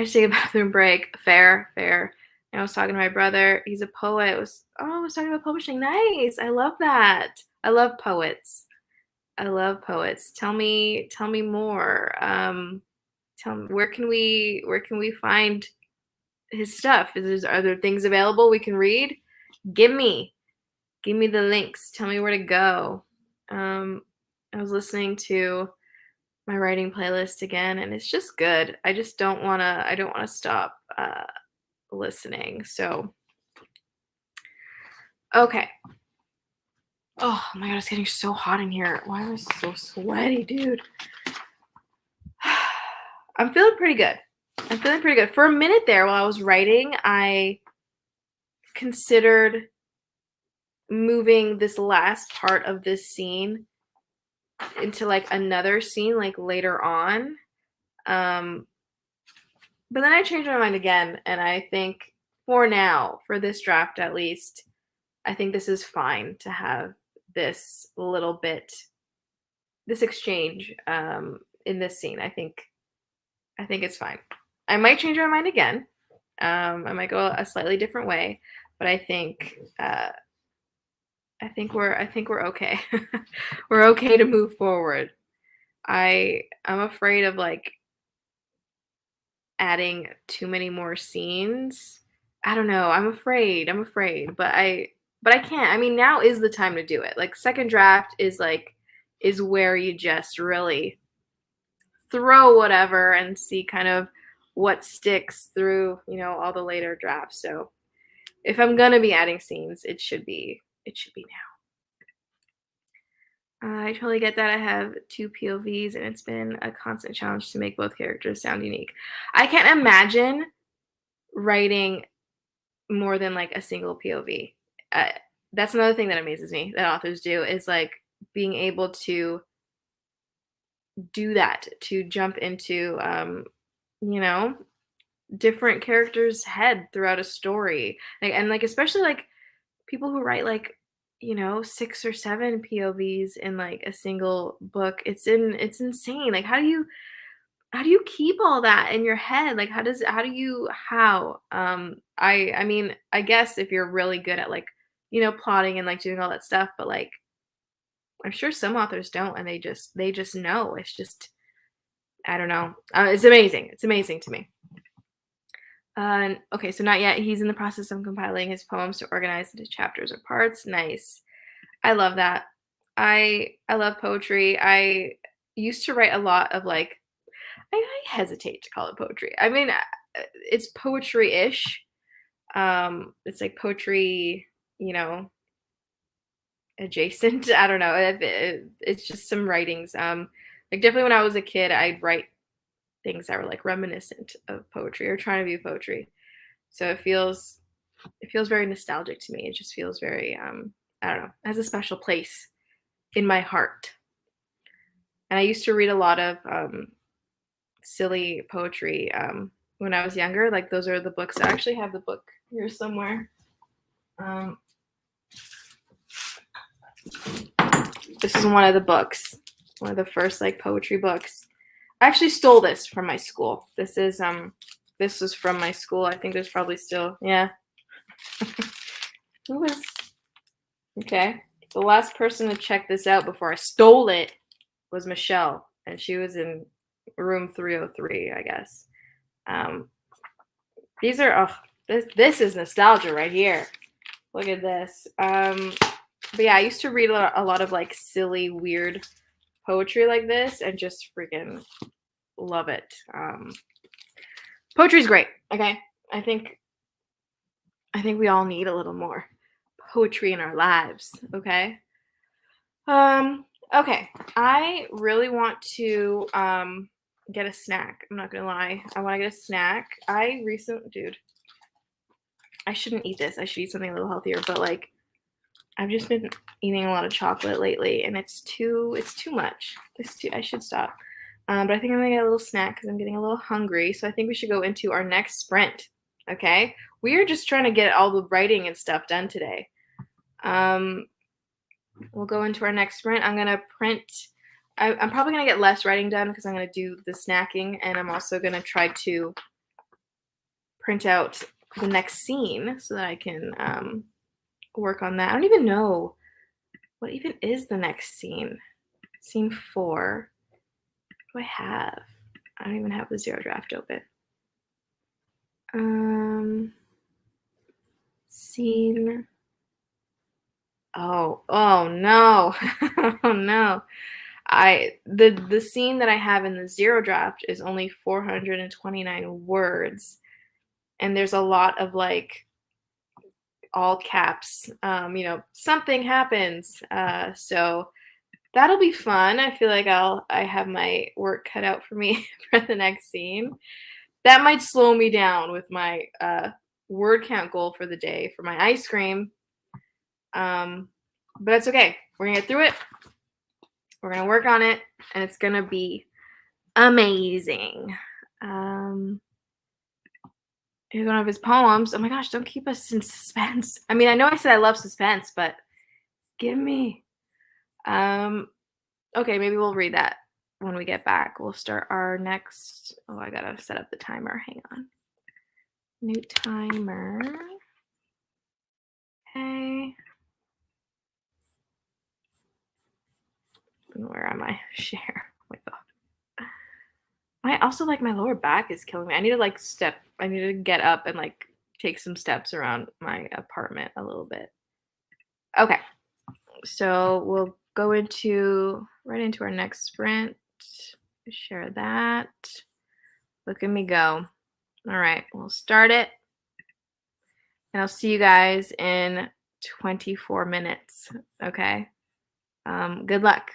should take a bathroom break. Fair, fair. I was talking to my brother. He's a poet. I was talking about publishing. Nice. I love that. I love poets. I love poets. Tell me more. Tell me where can we find his stuff? Are there things available we can read? Give me give me the links. Tell me where to go. Um, I was listening to my writing playlist again, and it's just good. I don't wanna stop listening. So okay. Oh my god, it's getting so hot in here. Why am I so sweaty, dude? I'm feeling pretty good. I'm feeling pretty good. For a minute there while I was writing, I considered moving this last part of this scene into like another scene like later on. Um, but then I changed my mind again, and I think for now, for this draft at least, I think this is fine to have this little bit, this exchange in this scene. I think it's fine. I might change my mind again. I might go a slightly different way, but I think we're okay. We're okay to move forward. I'm afraid of like adding too many more scenes. I don't know. I'm afraid, but I can't. I mean, now is the time to do it. Like second draft is where you just really throw whatever and see kind of what sticks through, all the later drafts. So if I'm gonna be adding scenes, it should be now. I totally get that. I have two POVs, and it's been a constant challenge to make both characters sound unique. I can't imagine writing more than like a single POV. Uh, that's another thing that amazes me that authors do is like being able to do that, to jump into, you know, different characters' head throughout a story. Like, and like especially like people who write like 6 or 7 POVs in like a single book. It's insane. Like how do you keep all that in your head? Like how I mean, I guess if you're really good at like, plotting and like doing all that stuff, but like I'm sure some authors don't and they just know. It's just I don't know. It's amazing. It's amazing to me. Okay, so not yet. He's in the process of compiling his poems to organize into chapters or parts. Nice. I love that. I love poetry. I used to write a lot of like I hesitate to call it poetry. I mean, it's poetry-ish. It's like poetry, adjacent. I don't know. It's just some writings. Like definitely when I was a kid, I'd write things that were like reminiscent of poetry or trying to be poetry. So it feels very nostalgic to me. It just feels very I don't know, has a special place in my heart. And I used to read a lot of silly poetry when I was younger. Like those are the books. I actually have the book here somewhere. Um, this is one of the books, one of the first like poetry books. I actually stole this from my school. This was from my school. I think there's probably still yeah. Who was okay? The last person to check this out before I stole it was Michelle, and she was in room 303, I guess. Um, these are this is nostalgia right here. Look at this. But yeah, I used to read a lot of like silly, weird poetry like this, and just freaking love it. Poetry's great. Okay, I think we all need a little more poetry in our lives. Okay. Okay, I really want to get a snack. I'm not gonna lie. I want to get a snack. Dude, I shouldn't eat this. I should eat something a little healthier, but like I've just been eating a lot of chocolate lately and it's too much. I should stop. But I think I'm gonna get a little snack because I'm getting a little hungry. So I think we should go into our next sprint. Okay. We are just trying to get all the writing and stuff done today. Um, we'll go into our next sprint. I'm gonna print. I'm probably gonna get less writing done because I'm gonna do the snacking, and I'm also gonna try to print out the next scene so that I can work on that. I don't even know what even is the next scene. Scene 4. What do I have? I don't even have the zero draft open. Scene. Oh no. Oh no. The scene that I have in the zero draft is only 429 words, and there's a lot of like all caps. Something happens. So that'll be fun. I feel like I have my work cut out for me for the next scene. That might slow me down with my word count goal for the day for my ice cream. But that's okay. We're gonna get through it. We're gonna work on it, and it's gonna be amazing. Here's one of his poems. Oh my gosh, don't keep us in suspense. I mean, I know I said I love suspense, but give me. Um, okay, maybe we'll read that when we get back. We'll start our next. Oh, I gotta set up the timer. Hang on. New timer. Okay. Where am I? Share. Oh my god. I also like my lower back is killing me. I need to like step. I need to get up and like take some steps around my apartment a little bit. Okay. So we'll go right into our next sprint. Share that. Look at me go. All right, we'll start it. And I'll see you guys in 24 minutes. Okay. Good luck.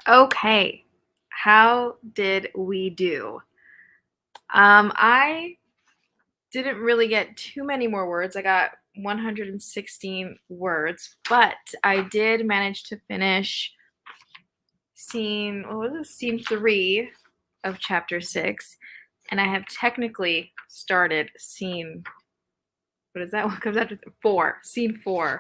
Okay, how did we do? I didn't really get too many more words. I got 116 words, but I did manage to finish what was it? Scene 3 of chapter 6, and I have technically started scene, what is that? What comes after 4? Scene 4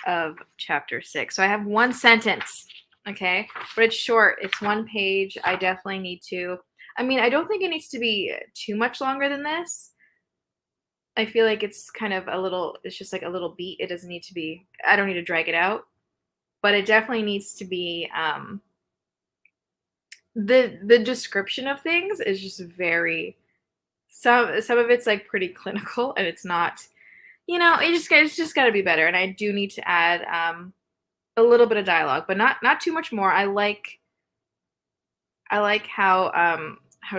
of chapter 6. So I have one sentence, okay? But it's short. It's one page. I definitely need to. I mean, I don't think it needs to be too much longer than this. I feel like it's kind of a little, it's just like a little beat. It doesn't need to be, I don't need to drag it out, but it definitely needs to be, the description of things is just very, some of it's like pretty clinical and it's not, it's just got to be better. And I do need to add, a little bit of dialogue, but not too much more. I like how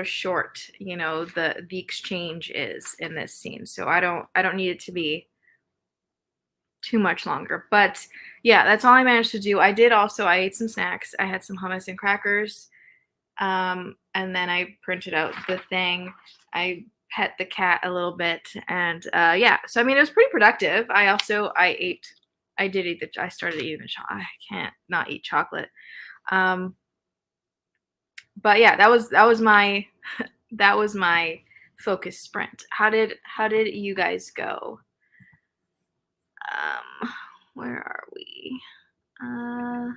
short, the exchange is in this scene. So I don't need it to be too much longer. But yeah, that's all I managed to do. I ate some snacks. I had some hummus and crackers. And then I printed out the thing. I pet the cat a little bit, and yeah. So I mean, it was pretty productive. I started eating the chocolate. I can't not eat chocolate. Um, but yeah, that was my that was my focus sprint. How did you guys go? Where are we? Uh,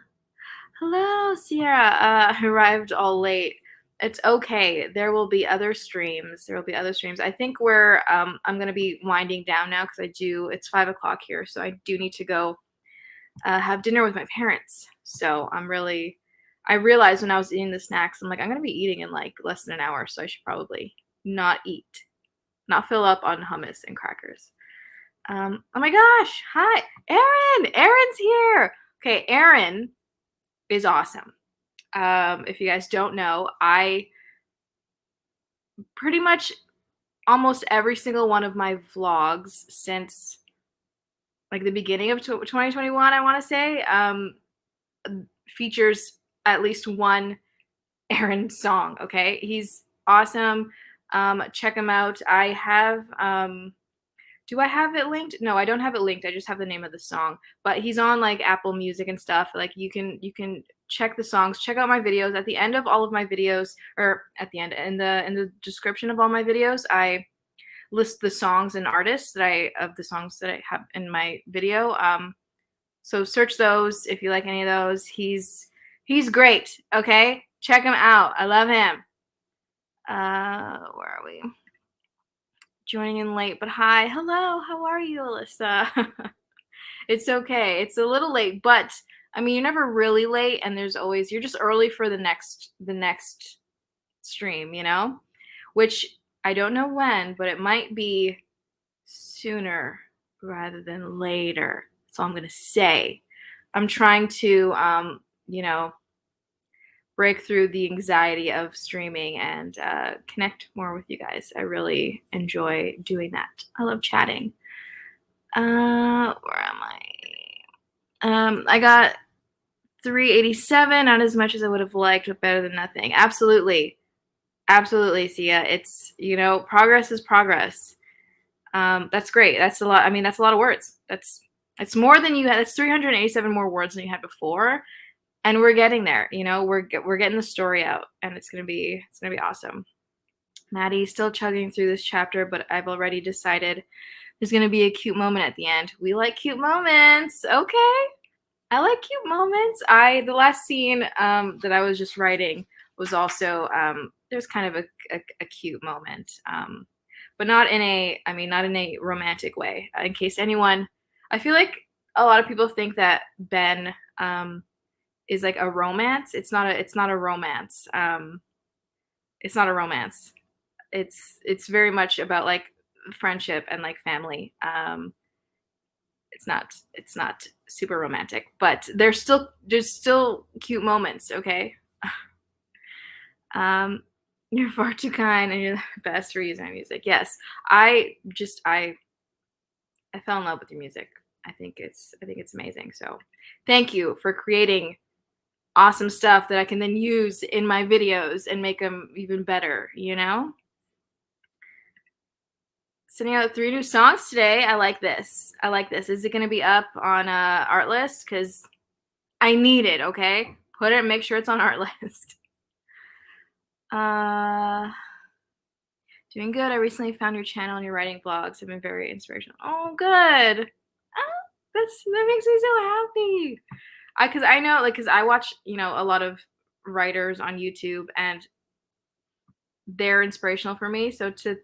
Hello, Sierra. I arrived all late. It's okay. There will be other streams. There will be other streams. I think I'm gonna be winding down now because it's 5 o'clock here, so I do need to go have dinner with my parents. So I realized when I was eating the snacks, I'm like, I'm gonna be eating in like less than an hour, so I should probably not eat, not fill up on hummus and crackers. Oh my gosh, hi, Erin. Erin's here. Okay, Erin is awesome. If you guys don't know, I pretty much almost every single one of my vlogs since like the beginning of 2021, I want to say, features at least one Aaron song. Okay, he's awesome. Check him out. Do I have it linked? No, I don't have it linked. I just have the name of the song. But he's on like Apple Music and stuff. Like you can check the songs, check out my videos. At the end of all of my videos, or at the end in the description of all my videos, I list the songs and artists of the songs that I have in my video. So search those if you like any of those. He's great. Okay, check him out. I love him. Where are we? Joining in late, but hi, hello. How are you, Alyssa? It's okay. It's a little late, but I mean, you're never really late, and you're just early for the next stream, which I don't know when, but it might be sooner rather than later. That's all I'm gonna say. I'm trying to, break through the anxiety of streaming and connect more with you guys. I really enjoy doing that. I love chatting. Where am I? I got 387, not as much as I would have liked, but better than nothing. Absolutely. Absolutely, Sia. It's, progress is progress. That's great. That's a lot. I mean, that's a lot of words. It's more than you had. That's 387 more words than you had before. And we're getting there, we're getting the story out, and it's gonna be awesome. Maddie's still chugging through this chapter, but I've already decided there's gonna be a cute moment at the end. We like cute moments, okay? I like cute moments. The last scene that I was just writing was also there's kind of a cute moment, but not in a romantic way. In case anyone, I feel like a lot of people think that Ben is like a romance. It's not a romance. It's not a romance. It's very much about like friendship and like family. It's not super romantic, but there's still cute moments, okay? You're far too kind and you're the best for using my music. Yes. I fell in love with your music. I think it's amazing. So thank you for creating awesome stuff that I can then use in my videos and make them even better, you know? Sending out 3 new songs today. I like this. I like this. Is it gonna be up on, Artlist? Because I need it, okay? Put it make sure it's on Artlist. Uh, doing good. I recently found your channel and your writing vlogs have been very inspirational. Oh, good. Oh, that makes me so happy. Because I know, like, because I watch, a lot of writers on YouTube, and they're inspirational for me. So to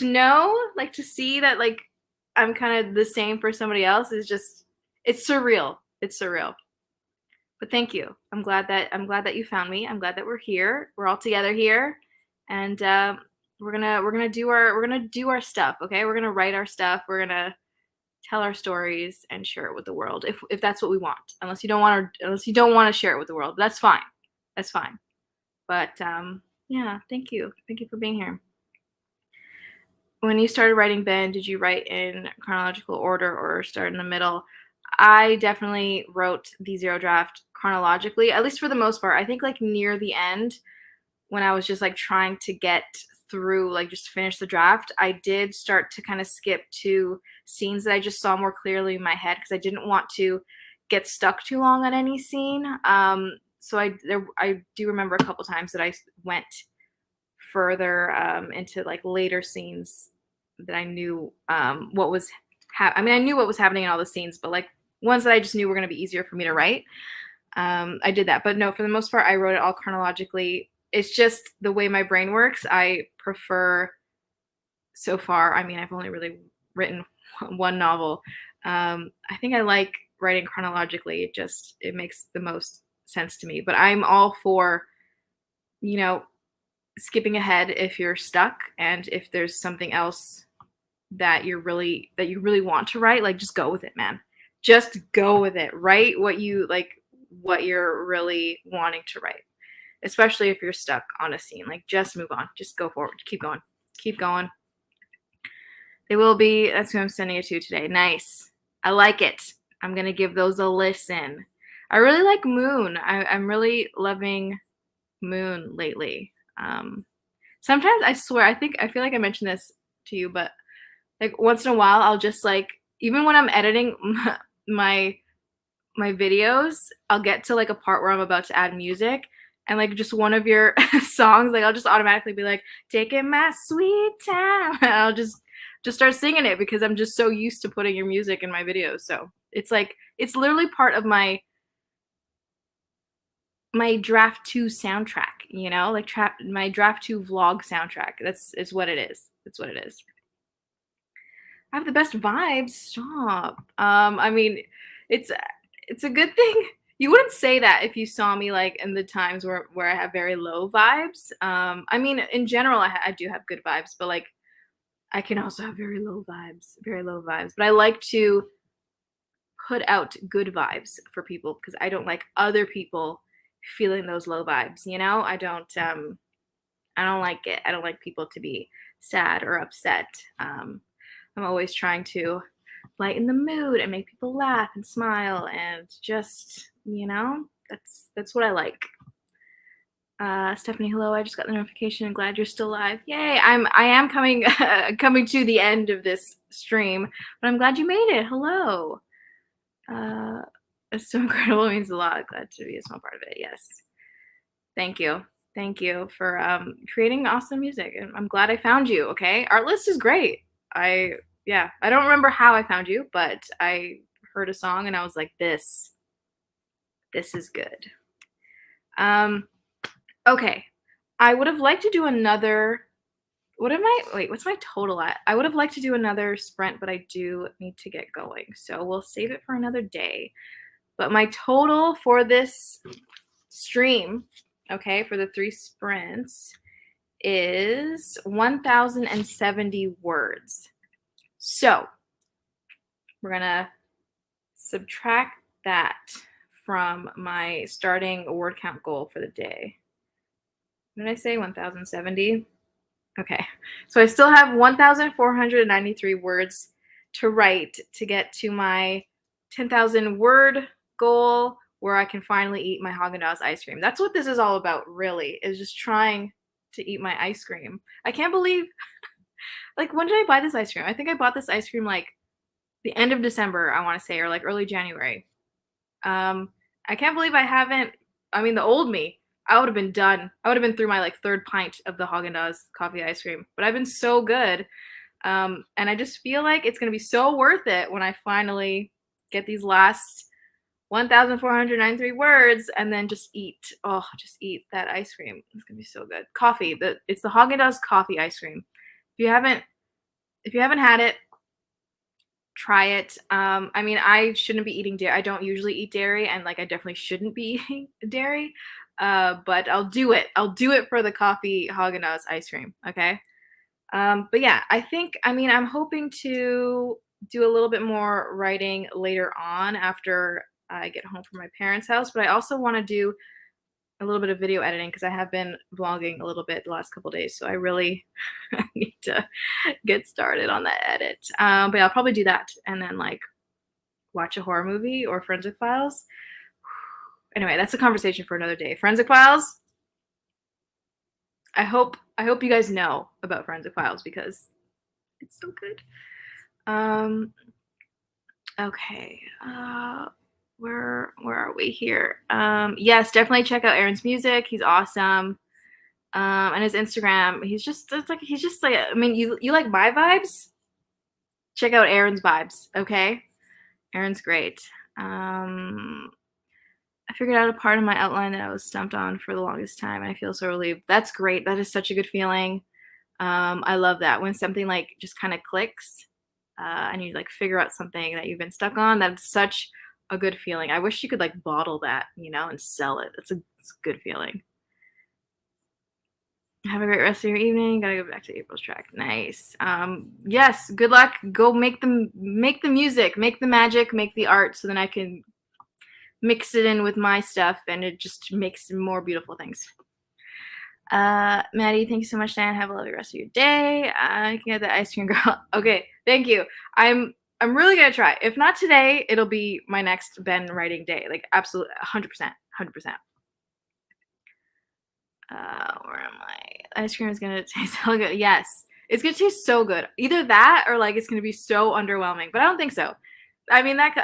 know, like, to see that, like, I'm kind of the same for somebody else is just, it's surreal. It's surreal. But thank you. I'm glad that you found me. I'm glad that we're here. We're all together here, and we're gonna do our stuff. Okay, we're gonna write our stuff. We're gonna tell our stories and share it with the world if that's what we want. Unless you don't want to share it with the world, that's fine. That's fine. But yeah, thank you. Thank you for being here. When you started writing Ben, did you write in chronological order or start in the middle? I definitely wrote the zero draft chronologically, at least for the most part. I think like near the end, when I was just like trying to get through, like just finish the draft, I did start to kind of skip to scenes that I just saw more clearly in my head because I didn't want to get stuck too long on any scene. So I do remember a couple times that I went further into like later scenes that I knew what was I mean, I knew what was happening in all the scenes, but like ones that I just knew were going to be easier for me to write. I did that, but no, for the most part I wrote it all chronologically. It's just the way my brain works. I prefer, so far, I mean, I've only really written one novel. I think I like writing chronologically. It makes the most sense to me, but I'm all for, you know skipping ahead if you're stuck, and if there's something else that you really want to write, like, just go with it, man. Just go with it. Write what you're really wanting to write, especially if you're stuck on a scene. Like, just move on. Just go forward. Keep going. Keep going. They will be. That's who I'm sending it to today. Nice. I like it. I'm gonna give those a listen. I really like Moon. I'm really loving Moon lately. Sometimes I swear, I feel like I mentioned this to you, but like once in a while, I'll just like, even when I'm editing my my videos, I'll get to like a part where I'm about to add music, and like just one of your songs, like I'll just automatically be like, "Taking my sweet time," and I'll just start singing it because I'm just so used to putting your music in my videos. So it's like it's literally part of my draft 2 soundtrack, like my draft 2 vlog soundtrack. That's is what it is. That's what it is. I have the best vibes. Stop. I mean, it's it's a good thing. You wouldn't say that if you saw me like in the times where I have very low vibes. I mean, in general, I do have good vibes, but like I can also have very low vibes, very low vibes. But I like to put out good vibes for people because I don't like other people feeling those low vibes. I don't like it. I don't like people to be sad or upset. I'm always trying to lighten the mood and make people laugh and smile, and just, that's what I like. Stephanie, hello. I just got the notification. I'm glad you're still live. Yay! I am coming coming to the end of this stream, but I'm glad you made it. Hello. It's so incredible. It means a lot. Glad to be a small part of it. Yes. Thank you. Thank you for creating awesome music. And I'm glad I found you. Okay. Artlist is great. I don't remember how I found you, but I heard a song and I was like, this is good. Okay. I would have liked to do another. What's my total at? I would have liked to do another sprint, but I do need to get going. So we'll save it for another day. But my total for this stream, okay, for the 3 sprints is 1,070 words. So we're going to subtract that from my starting word count goal for the day. What did I say? 1,070? Okay. So I still have 1,493 words to write to get to my 10,000 word goal, where I can finally eat my Haagen-Dazs ice cream. That's what this is all about, really, is just trying to eat my ice cream. I can't believe, like, when did I buy this ice cream? I think I bought this ice cream like the end of December, I want to say, or like early January. Um, I can't believe I haven't. I mean, the old me, I would have been done. I would have been through my like third pint of the Haagen-Dazs coffee ice cream. But I've been so good, and I just feel like it's gonna be so worth it when I finally get these last 1,493 words and then just eat. Oh, just eat that ice cream. It's gonna be so good. Coffee. It's the Haagen-Dazs coffee ice cream. If you haven't had it, try it. I mean, I shouldn't be eating dairy. I don't usually eat dairy, and like I definitely shouldn't be eating dairy. But I'll do it. I'll do it for the coffee Haagen-Dazs ice cream. Okay. But yeah, I mean, I'm hoping to do a little bit more writing later on after I get home from my parents' house. But I also want to do a little bit of video editing because I have been vlogging a little bit the last couple days. So I really need to get started on that edit. But yeah, I'll probably do that and then like watch a horror movie or Forensic Files. Anyway, that's a conversation for another day. Forensic Files. I hope you guys know about Forensic Files because it's so good. Okay. Where are we here? Yes, definitely check out Aaron's music. He's awesome. And his Instagram, he's just like I mean, you like my vibes? Check out Aaron's vibes, okay? Aaron's great. I figured out a part of my outline that I was stumped on for the longest time, and I feel so relieved. That's great. That is such a good feeling. I love that when something like just kind of clicks, and you like figure out something that you've been stuck on. That's such a good feeling. I wish you could like bottle that, and sell it. It's a good feeling. Have a great rest of your evening. Gotta go back to April's track. Nice. Yes. Good luck. Go make the music, make the magic, make the art, so then I can mix it in with my stuff, and it just makes more beautiful things. Maddie, thank you so much, Dan. Have a lovely rest of your day. I can get the ice cream girl. Okay, thank you. I'm really gonna try. If not today, it'll be my next Ben writing day. Like absolutely 100%. 100%. Where am I? Ice cream is gonna taste so good. Yes, it's gonna taste so good. Either that or like it's gonna be so underwhelming. But I don't think so. I mean that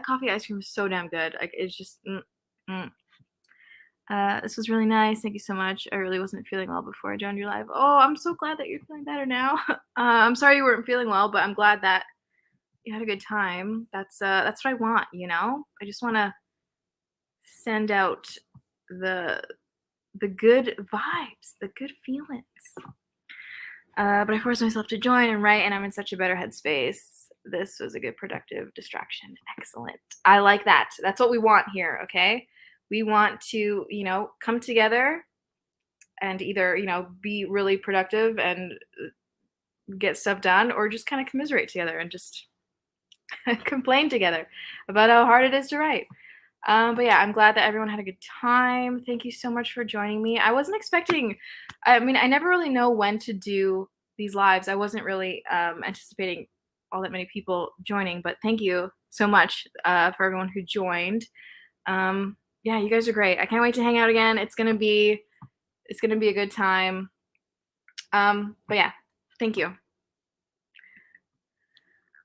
coffee ice cream is so damn good. Like it's just. This was really nice. Thank you so much. I really wasn't feeling well before I joined your live. Oh, I'm so glad that you're feeling better now. I'm sorry you weren't feeling well, but I'm glad that you had a good time. That's what I want. I just want to send out the good vibes, the good feelings. But I forced myself to join and write, and I'm in such a better headspace. This was a good productive distraction. Excellent. I like that. That's what we want here, okay? We want to, come together and either, be really productive and get stuff done, or just kind of commiserate together and just complain together about how hard it is to write. But yeah, I'm glad that everyone had a good time. Thank you so much for joining me. I wasn't expecting, I mean, I never really know when to do these lives. I wasn't really anticipating all that many people joining, but thank you so much for everyone who joined. Yeah, you guys are great. I can't wait to hang out again. It's gonna be a good time. But yeah, thank you.